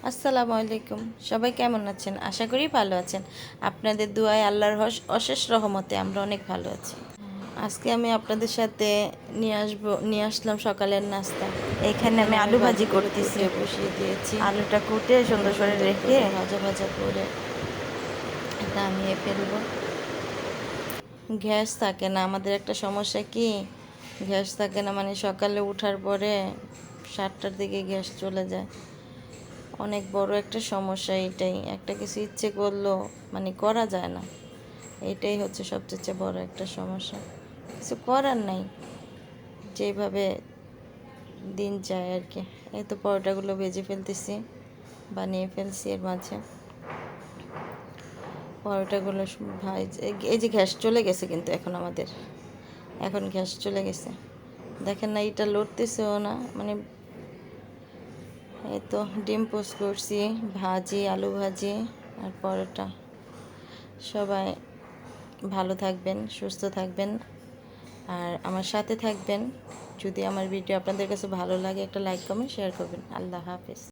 আসসালামু আলাইকুম। সবাই কেমন আছেন? আশা করি ভালো আছেন। আপনাদের দুয়ায় আল্লাহর অশেষ রহমতে আমরা অনেক ভালো আছি। আজকে আমি আপনাদের সাথে নিয়ে আসলাম সকালের নাস্তা। এখানে আমি আলু ভাজি করতেছি। বসিয়ে দিয়েছি। আলুটা কুটে সুন্দর করে রেখে ভাজা ভাজা করে নামিয়ে ফেলবো। গ্যাস থাকে না, আমাদের একটা সমস্যা কি, গ্যাস থাকে না, মানে সকালে ওঠার পরে 7টার দিকে গ্যাস চলে যায়। অনেক বড় একটা সমস্যা এটাই, একটা কিছু ইচ্ছে করলেও মানে করা যায় না। এটাই হচ্ছে সবচেয়ে বড় একটা সমস্যা। কিছু করার নাই, যেভাবে দিন যায় আর কি। এই তো পরোটাগুলো ভেজে ফেলতেছি, বানিয়ে ফেলছি। এর মাঝে পরোটাগুলো এই যে গ্যাস চলে গেছে, কিন্তু এখন গ্যাস চলে গেছে। দেখেন না, এটা লড়তেছেও না, মানে এই তো ডিম পোস্ট করছি, ভাজি, আলু ভাজি আর পরোটা। সবাই ভালো থাকবেন, সুস্থ থাকবেন আর আমার সাথে থাকবেন। যদি আমার ভিডিও আপনাদের কাছে ভালো লাগে, একটা লাইক কমেন্ট শেয়ার করবেন। আল্লাহ হাফেজ।